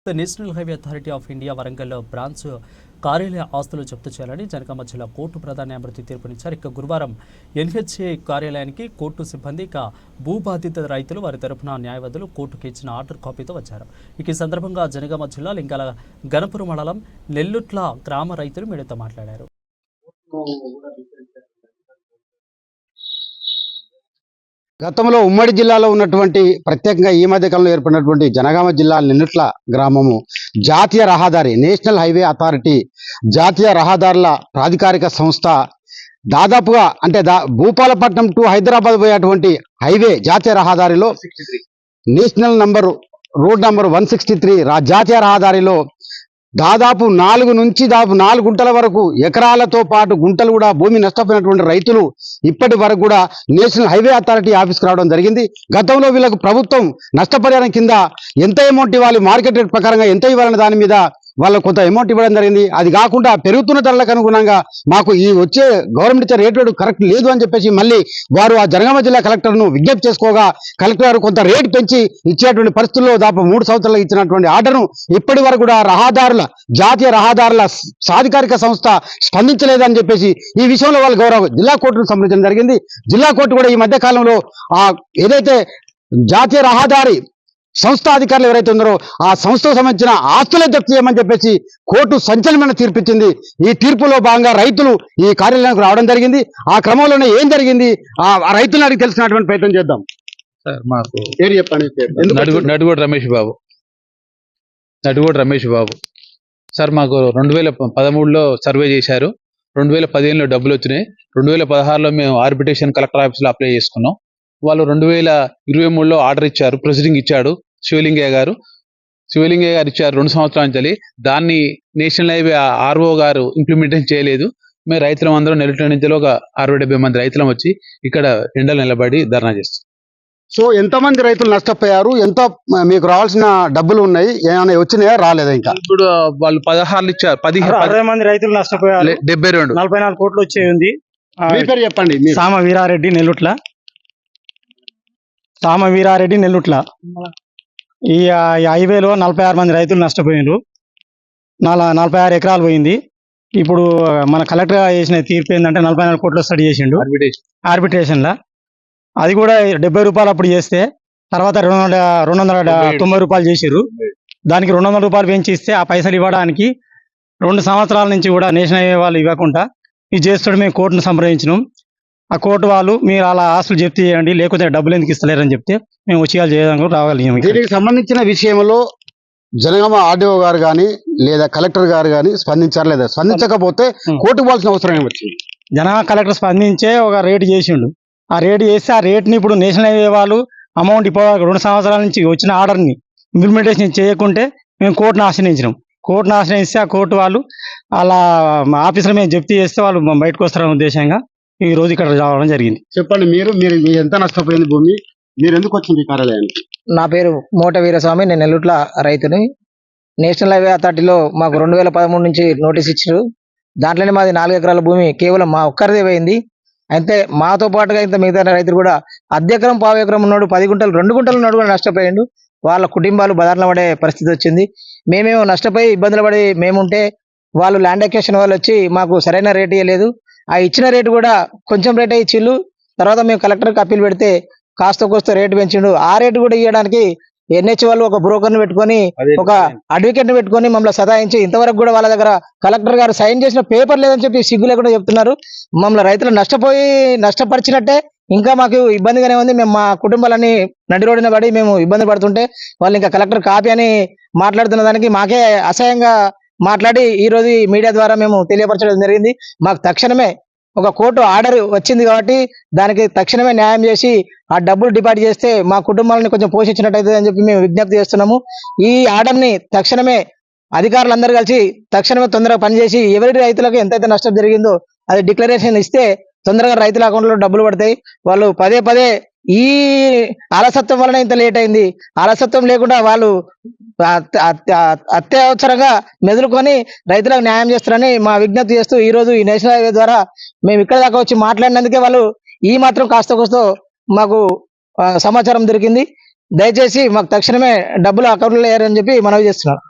National highway authority of India వరంగల్లో branch కార్యాలయ ఆస్తులు జప్తు చేయాలని జనగామ జిల్లా కోర్టు ప్రధాన న్యాయమూర్తి తీర్పునిచ్చారు. ఇక గురువారం ఎన్హెచ్ఏ కార్యాలయానికి కోర్టు సిబ్బంది భూ బాధిత రైతులు వారి తరపున న్యాయవాదులు కోర్టుకు ఇచ్చిన ఆర్డర్ కాపీతో వచ్చారు. ఈ సందర్భంగా జనగామ జిల్లా లింగాల గణపురం మండలం నెల్లుట్ల గ్రామ రైతులు మీడియాతో మాట్లాడారు. గతంలో ఉమ్మడి జిల్లాలో ఉన్నటువంటి ప్రత్యేకంగా ఈ మధ్య కాలంలో ఏర్పడినటువంటి జనగామ జిల్లా నిన్నుట్ల గ్రామము జాతీయ రహదారి నేషనల్ హైవే అథారిటీ జాతీయ రహదారుల ప్రాధికారిక సంస్థ దాదాపుగా అంటే భూపాలపట్నం టు హైదరాబాద్ పోయేటువంటి హైవే జాతీయ రహదారిలో రోడ్ నంబర్ 163 జాతీయ రహదారిలో దాదాపు 4 నుంచి 4 గుంటల వరకు ఎకరాలతో పాటు గుంటలు కూడా భూమి నష్టపోయినటువంటి రైతులు ఇప్పటి వరకు కూడా నేషనల్ హైవే అథారిటీ ఆఫీస్కి రావడం జరిగింది. గతంలో వీళ్ళకు ప్రభుత్వం నష్టపరిహారం కింద ఎంత అమౌంట్ ఇవ్వాలి, మార్కెట్ రేట్ ప్రకారంగా ఎంత ఇవ్వాలనే దాని మీద వాళ్ళకు కొంత అమౌంట్ ఇవ్వడం జరిగింది. అది కాకుండా పెరుగుతున్న ధరలకు అనుగుణంగా మాకు ఈ వచ్చే గవర్నమెంట్ ఇచ్చే రేటు కరెక్ట్ లేదు అని చెప్పేసి మళ్ళీ వారు ఆ జనగామ జిల్లా కలెక్టర్ను విజ్ఞప్తి చేసుకోగా కలెక్టర్ గారు కొంత రేటు పెంచి ఇచ్చేటువంటి పరిస్థితుల్లో దాదాపు 3 సంవత్సరాలు ఇచ్చినటువంటి ఆర్డర్ను ఇప్పటి వరకు కూడా జాతీయ రహదారుల సాధికారిక సంస్థ స్పందించలేదని చెప్పేసి ఈ విషయంలో వాళ్ళు గౌరవ జిల్లా కోర్టును సంప్రదించడం జరిగింది. జిల్లా కోర్టు కూడా ఈ మధ్య కాలంలో ఏదైతే జాతీయ రహదారి సంస్థ అధికారులు ఎవరైతే ఉన్నారో ఆ సంస్థకు సంబంధించిన ఆస్తులే జప్తు చేయమని చెప్పేసి కోర్టు సంచలనమైన తీర్పిచ్చింది. ఈ తీర్పులో భాగంగా రైతులు ఈ కార్యాలయానికి రావడం జరిగింది. ఆ క్రమంలోనే ఏం జరిగింది ఆ రైతులను అడిగి తెలుసుకున్నటువంటి ప్రయత్నం చేద్దాం. సార్ మాకు పేరు చెప్పండి. నడుగోడు రమేష్ బాబు సార్ మాకు 2013లో సర్వే చేశారు. 2015లో డబ్బులు వచ్చినాయి. 2016లో మేము ఆర్బిట్రేషన్ కలెక్టర్ ఆఫీస్లో అప్లై చేసుకున్నాం. వాళ్ళు 2023లో ఆర్డర్ ఇచ్చారు. ప్రొసీడింగ్ ఇచ్చాడు శివలింగయ్య గారు ఇచ్చారు 2 సంవత్సరాల నుంచి. దాన్ని నేషనల్ హైవే ఆర్ఓ గారు ఇంప్లిమెంటేషన్ చేయలేదు. మేము రైతులం అందరం నెల్లూరు నుంచి ఒక 60-70 మంది రైతులం వచ్చి ఇక్కడ ఎండలు నిలబడి ధర్నా చేస్తాం. సో ఎంతమంది రైతులు నష్టపోయారు, ఎంత మీకు రావాల్సిన డబ్బులు ఉన్నాయి, ఏమైనా వచ్చినాయా రాలేదా? ఇంకా ఇప్పుడు వాళ్ళు 16 ఇచ్చారు. 60 మంది రైతులు నష్టపోయారు. 44 కోట్లు వచ్చే ఉంది. మీ పేరు చెప్పండి. సామ వీరారెడ్డి నెల్లుట్ల. ఈ హైవేలో 46 మంది రైతులు నష్టపోయినారు. 46 ఎకరాలు పోయింది. ఇప్పుడు మన కలెక్టర్ చేసిన తీర్పు ఏంటంటే 44 కోట్ల స్టడీ చేసిండు ఆర్బిట్రేషన్లో. అది కూడా 70 రూపాయలు అప్పుడు చేస్తే తర్వాత 290 రూపాయలు చేసిర్రు. దానికి 200 రూపాయలు పెంచి ఇస్తే ఆ పైసలు ఇవ్వడానికి 2 సంవత్సరాల నుంచి కూడా నేషనల్ హైవే వాళ్ళు ఇవ్వకుండా ఇది చేస్తాడు. మేము కోర్టును సంప్రదించినాం. ఆ కోర్టు వాళ్ళు మీరు అలా ఆస్తులు జప్తు చేయండి, లేకపోతే డబ్బులు ఎందుకు ఇస్తలేరని చెప్తే మేము వచ్చి రాగలిగాము. దీనికి సంబంధించిన విషయంలో జనగామ ఆర్డీఓ గారు కానీ లేదా కలెక్టర్ గారు కానీ స్పందించారు లేదా? స్పందించకపోతే కోర్టుకు పోవాల్సిన అవసరం ఏమొచ్చింది? జనగామ కలెక్టర్ స్పందించే ఒక రేటు చేసిండు. ఆ రేటు చేస్తే ఆ రేట్ని ఇప్పుడు నేషనల్ హైవే వాళ్ళు అమౌంట్ ఇప్పుడు 2 సంవత్సరాల నుంచి వచ్చిన ఆర్డర్ని ఇంప్లిమెంటేషన్ చేయకుంటే మేము కోర్టును ఆశ్రయిస్తే ఆ కోర్టు వాళ్ళు అలా ఆఫీసులో మేము జప్తీ చేస్తే వాళ్ళు బయటకు వస్తారనే ఉద్దేశంగా ఈ రోజు ఇక్కడ రావడం జరిగింది. చెప్పండి, మీరు ఎంత నష్టపోయింది భూమి, మీరు ఎందుకు వచ్చింది కార్యాలయానికి? నా పేరు మోట వీరస్వామి, నేను నెల్లుట్ల రైతుని. నేషనల్ హైవే అథారిటీలో మాకు 2013 నుంచి నోటీస్ ఇచ్చారు. దాంట్లోనే మాది 4 ఎకరాల భూమి కేవలం మా ఒక్కరిదే పోయింది. అయితే మాతో పాటుగా ఇంత మిగతా రైతులు కూడా అర్ధెకరం 1/4 ఎకరం ఉన్నాడు, 10 గుంటలు 2 గుంటలు ఉన్నాడు కూడా నష్టపోయాడు. వాళ్ళ కుటుంబాలు బదారులు పడే పరిస్థితి వచ్చింది. మేమేమో నష్టపోయి ఇబ్బందులు పడి మేముంటే వాళ్ళు ల్యాండ్ ఎక్వేషన్ వాళ్ళు వచ్చి మాకు సరైన రేటు ఇవ్వలేదు. ఆ ఇచ్చిన రేటు కూడా కొంచెం రేటే ఇచ్చిళ్ళు. తర్వాత మేము కలెక్టర్కి అప్పీల్ పెడితే కాస్త కోస్త రేటు పెంచిండు. ఆ రేటు కూడా ఇవ్వడానికి ఎన్హెచ్ వాళ్ళు ఒక బ్రోకర్ని పెట్టుకొని ఒక అడ్వకేట్ని పెట్టుకొని మమ్మల్ని సతాయించి ఇంతవరకు కూడా వాళ్ళ దగ్గర కలెక్టర్ గారు సైన్ చేసిన పేపర్ లేదని చెప్పి సిగ్గు లేకుండా చెప్తున్నారు. మమ్మల్ని రైతులు నష్టపరిచినట్టే ఇంకా మాకు ఇబ్బందిగానే ఉంది. మేము మా కుటుంబాలని నడి రోడ్డున పడి మేము ఇబ్బంది పడుతుంటే వాళ్ళు ఇంకా కలెక్టర్ కాపీ అని మాట్లాడుతున్న దానికి మాకే అసహ్యంగా మాట్లాడి ఈ రోజు మీడియా ద్వారా మేము తెలియపరచడం జరిగింది. మాకు తక్షణమే ఒక కోర్టు ఆర్డర్ వచ్చింది కాబట్టి దానికి తక్షణమే న్యాయం చేసి ఆ డబ్బులు డిపాజిట్ చేస్తే మా కుటుంబాలను కొంచెం పోషించినట్టయితే అని చెప్పి మేము విజ్ఞప్తి చేస్తున్నాము. ఈ ఆర్డర్ని తక్షణమే అధికారులందరూ కలిసి తక్షణమే తొందరగా పనిచేసి ఎవరి రైతులకు ఎంతైతే నష్టం జరిగిందో అది డిక్లరేషన్ ఇస్తే తొందరగా రైతుల అకౌంట్లో డబ్బులు పడతాయి. వాళ్ళు పదే ఈ అలసత్వం వలన ఇంత లేట్ అయింది. అలసత్వం లేకుండా వాళ్ళు అత్యవసరంగా మెదులుకొని రైతులకు న్యాయం చేస్తారని మా విజ్ఞప్తి చేస్తూ ఈ రోజు ఈ నేషనల్ హైవే ద్వారా మేము ఇక్కడ దాకా వచ్చి మాట్లాడినందుకే వాళ్ళు ఈ మాత్రం కాస్త మాకు సమాచారం దొరికింది. దయచేసి మాకు తక్షణమే డబ్బులు అకౌంట్లో వేయాలని చెప్పి మనవి చేస్తున్నారు.